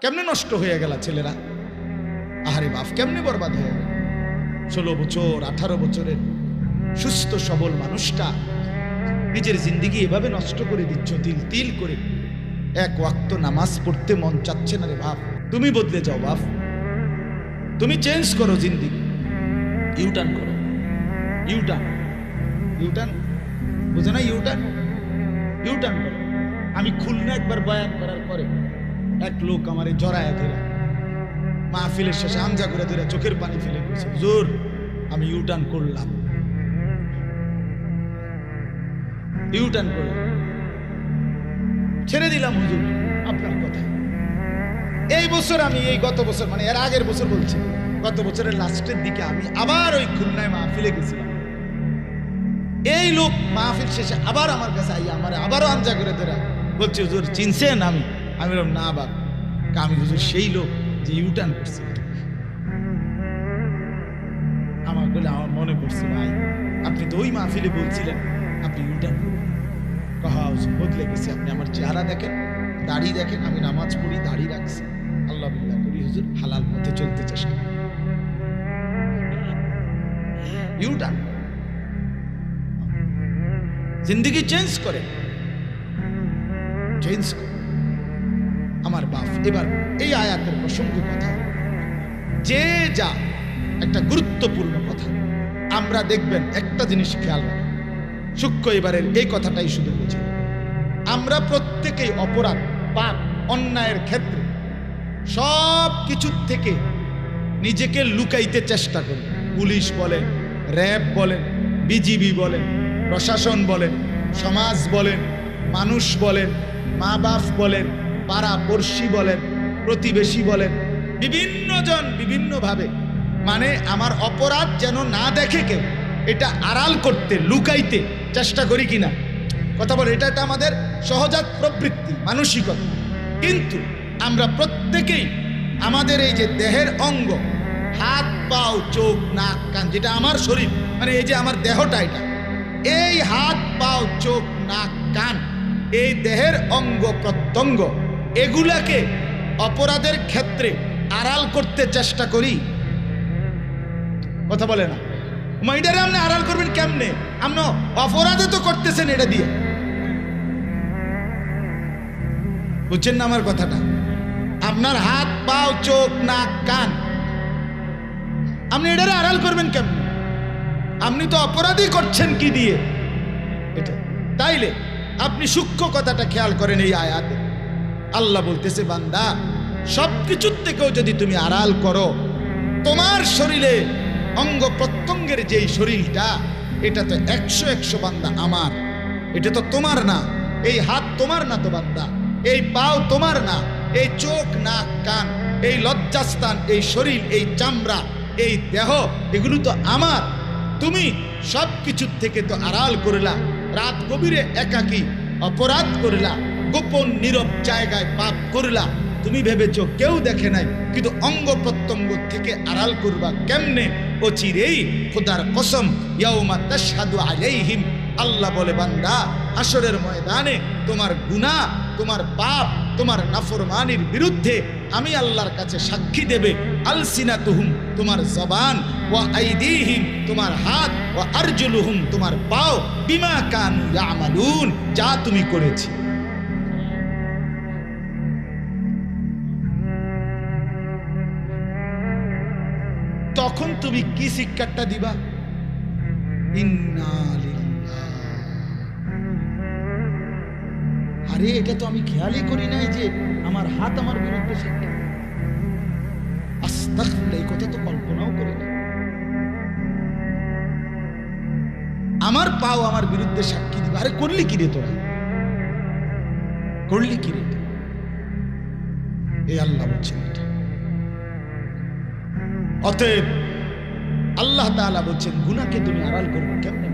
কেমনে নষ্ট হয়ে গেল ছেলেরা, আহারে বাপ কেমনে বরবাদ হয়ে গেল। 16 বছর 18 বছরের সুস্থ সবল মানুষটা নিজের জিন্দেগি এভাবে নষ্ট করে দিচ্ছ, তিল তিল করে। এক ওয়াক্ত নামাজ পড়তে মন চাচ্ছে না রে বাপ। তুমি বদলে যাও বাপ, তুমি চেঞ্জ করো জিন্দেগি, ইউটার্ন করো। ইউটার্ন ইউটার্ন বুঝো না? ইউটার্ন ইউটার্ন করো। আমি খুলনা একবার বয়ান করার পরে এক লোক আমারে জড়ায় ধরে মাহফিলের শেষে আমজা করে ধরে চোখের পানি ফেলে গেছে, হুজুর আমি ইউটার্ন করলাম। ইউটার্ন করলাম, ছেড়ে দিলাম হুজুর আপনার কথা। এই বছর আমি গত বছর মানে এর আগের বছর বলছি, গত বছরের লাস্টের দিকে আমি আবার ওই খুলনায় মাহফিলে গেছিলাম। এই লোক মাহফিল শেষে আবার আমার কাছে আইয়া আমার আবারও আমজা করে ধরে বলছে, হুজুর চিনছেন? আমি বললাম না বাপ, আমি হুজুর সেই লোক যে ইউটার্ন করছে। আমার বলে আমার মনে পড়ছে, ভাই আপনি তো ওই মাহফিলে বলছিলেন আপনি ইউটার্ন করুন। বদলে গেছে। আপনি আমার চেহারা দেখেন, দাড়ি দেখেন, আমি নামাজ পড়ি, দাড়ি রাখছি, আল্লাহ বিল্লাহ করি, হুজুর হালাল পথে চলতে চেষ্টা। ইউটার্ন জিন্দগি চেঞ্জ করে, চেঞ্জ করে আমার বাপ। এবার এই আয়াতের প্রসঙ্গে কথা, যে যা একটা গুরুত্বপূর্ণ কথা। আমরা দেখবেন একটা জিনিস খেয়াল রাখেন, সূক্ষ্ম এবারের এই কথাটাই শুধু বুঝি। আমরা প্রত্যেকেই অপরাধ, পাপ, অন্যায়ের ক্ষেত্রে সব কিছুর থেকে নিজেকে লুকাইতে চেষ্টা করি। পুলিশ বলেন, র্যাব বলেন, বিজিবি বলেন, প্রশাসন বলেন, সমাজ বলেন, মানুষ বলেন, মা বাপ বলেন, পাড়া পড়শি বলেন, প্রতিবেশী বলেন, বিভিন্ন জন বিভিন্নভাবে মানে আমার অপরাধ যেন না দেখে কেউ, এটা আড়াল করতে লুকাইতে চেষ্টা করি কিনা কথা বলে। এটা আমাদের সহজাত প্রবৃত্তি, মানসিকতা। কিন্তু আমরা প্রত্যেকেই আমাদের এই যে দেহের অঙ্গ, হাত পাও চোখ নাক কান, যেটা আমার শরীর মানে এই যে আমার দেহটা, এটা এই হাত পাও চোখ নাক কান, এই দেহের অঙ্গ প্রত্যঙ্গ, এগুলাকে অপরাধের ক্ষেত্রে আড়াল করতে চেষ্টা করি। কথা বলে না? মাইডারে আপনি আড়াল করবেন কেমনে? আপনি অপরাধে তো করতেছেন এটা দিয়ে। বুঝছেন না আমার কথাটা? আপনার হাত পাও চোখ নাক কান, আপনি এটারে আড়াল করবেন কেমনে? আপনি তো অপরাধই করছেন কি দিয়ে এটা। তাইলে আপনি সূক্ষ্ম কথাটা খেয়াল করেন। এই আয়াতে আল্লাহ বলতেছে, বান্দা সবকিছুর থেকেও যদি তুমি আড়াল করো, তোমার শরীরে অঙ্গ প্রত্যঙ্গের যেই শরীরটা, এটা তো 100 বান্দা আমার, এটা তো তোমার না। এই হাত তোমার না তো বান্দা, এই পাও তোমার না, এই চোখ নাক কান, এই লজ্জাস্থান, এই শরীর, এই চামড়া, এই দেহ, এগুলো তো আমার। তুমি সব কিছুর থেকে তো আড়াল করলা, রাত গভীরে একাকী অপরাধ করলা, গোপন নীরব জায়গায় পাপ করলা। তুমি ভেবেছো কেউ দেখে নাই, কিন্তু অঙ্গ প্রত্যঙ্গ থেকে আড়াল করবা কেমনে? অচিরেই খোদার কসম, ইয়াউমা তাশহাদু আলাইহিম, আল্লাহ বলে বান্দা হাসরের ময়দানে তোমার গুনাহ, তোমার পাপ, তোমার নাফরমানির বিরুদ্ধে আমি আল্লাহর কাছে সাক্ষী দেবে। আলসিনাতুহুম, তোমার জবান, ওয়া আইদিহিম, তোমার হাত, ওয়া আরজুলুহুম, তোমার পাও, বিমা কানু ইয়ামালুন, যা তুমি করেছি। তখন তুমি কি শিক্ষাটা দিবা? ইন্না লিল্লাহ। আরে এটা তো আমি খেয়ালই করি নাই যে আমার হাত আমার বিরুদ্ধে সাক্ষী। আস্তাগফিরুল্লাহ, এই কথা তো কল্পনাও করি না। আমার পাও আমার বিরুদ্ধে সাক্ষী দিবা। আরে করলি কি রে তোরা? করলি কি রে? এই আল্লাহ বলছেন এটা। অতএব আল্লাহ তাআলা বলছেন, গুনাহকে তুমি আড়াল করবে কেমনে?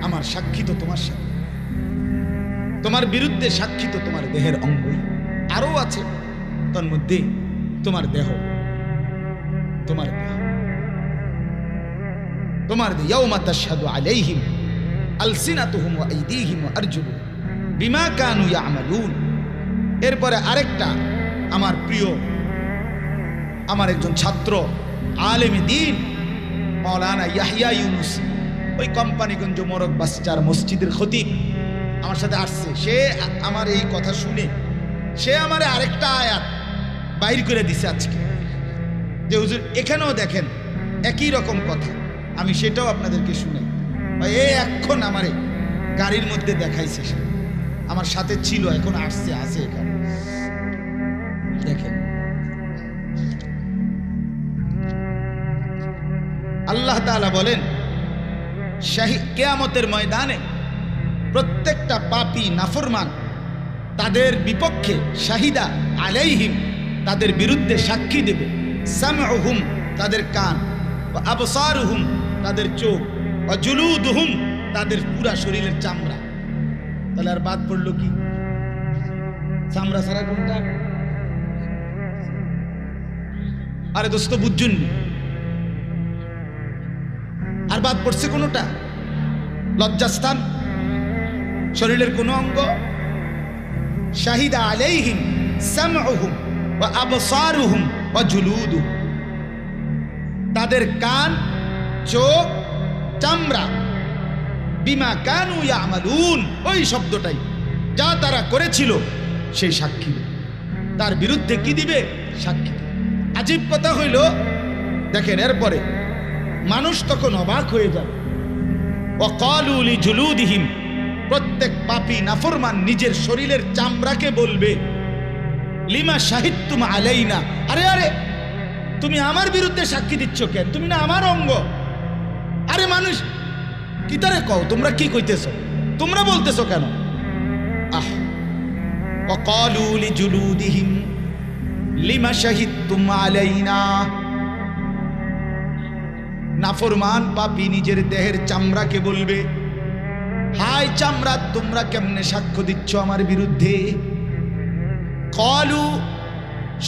আমার সাক্ষী তো তোমার সাথে, তোমার বিরুদ্ধে সাক্ষী তো তোমার দেহের অঙ্গই, আরো আছে তার মধ্যে তোমার দেহ, তোমার দেহ, তোমার দেহ। ইয়াউমা তাশহাদু আলাইহিম আলসিনাতুহুম ওয়া আইদিহিম ওয়া আরজুলুহুম বিমা কানু ইয়ামালুন। এরপরে আরেকটা আমার প্রিয় আমার একজন ছাত্র আলেম দ্বীন মাওলানা ইয়াহিয়া ইউনুস, ওই কোম্পানিগঞ্জ মোরগ বাসচার মসজিদের খতিব আমার সাথে আসছে। সে আমার এই কথা শুনে সে আমার আরেকটা আয়াত বাইর করে দিছে আজকে, যে হুজুর এখানেও দেখেন একই রকম কথা। আমি সেটাও আপনাদেরকে শুনে এই এখন আমারে গাড়ির মধ্যে দেখাইছে, সে আমার সাথে ছিল, এখন আসছে আছে এখানে। দেখেন আল্লাহ তাআলা বলেন কিয়ামতের ময়দানে প্রত্যেকটা পাপী নাফরমান তাদের বিপক্ষে শাহিদা আলাইহিম তাদের বিরুদ্ধে সাক্ষী দেবে, সামউহুম তাদের কান, ওয়া আবসারুহুম তাদের চোখ, ওয়া জুলুদুহুম তাদের পুরা শরীরের চামড়া। তাহলে আর বাদ পড়লো কি? চামড়া ছাড়া কোনটা? আরে দোস্ত বুঝুন, আর বাদ পড়ছে কোনটা? লজ্জাস্থান, শরীরের কোন অঙ্গ? শাহিদা আলাইহিম সামউহুম ওয়া আবসারুহুম ওয়া জুলুদুহুম তাদের কান, চোখ, চামড়া, বিমা কানু ইয়ামালুন ওই শব্দটাই, যা তারা করেছিল সেই সাক্ষী। তার বিরুদ্ধে কি দিবে? সাক্ষী। আজীব কথা হইল, দেখেন এরপরে মানুষ তখন অবাক হয়ে যাবে। ওয়াকালু লিজুলুদিহিম প্রত্যেক পাপী নাফরমান নিজের শরীরের চামড়াকে বলবে, লিমা শাহিদতুম আলাইনা, আরে আরে তুমি আমার বিরুদ্ধে সাক্ষী দিচ্ছ কেন? তুমি না আমার অঙ্গ। আরে মানুষ কি তারে কও, তোমরা কি কইতেছো? তোমরা বলতেছো কেন? আহ ওয়াকালু লিজুলুদিহিম লিমা শাহিদতুম আলাইনা নাফরমান পাপী নিজের দেহের চামড়াকে বলবে, হায় চামড়া তোমরা কেমনে সাক্ষ্য দিচ্ছ আমার বিরুদ্ধে? কলু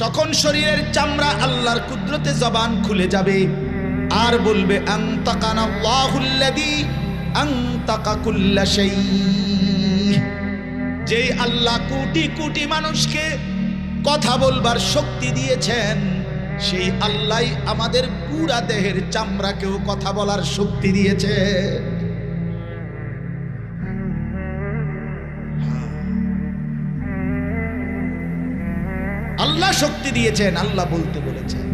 সকল শরীরের চামড়া আল্লাহর কুদরতে জবান খুলে যাবে আর বলবে, আনতাকানাল্লাহুল্লাযী আনতাকা কুল্লা শাই, যেই আল্লাহ কোটি কোটি মানুষকে কথা বলবার শক্তি দিয়েছেন, সেই আল্লাহ আমাদের পুরা দেহের চামড়াকেও কথা বলার শক্তি দিয়েছে। আল্লাহ শক্তি দিয়েছেন, আল্লাহ বলতে বলেছেন।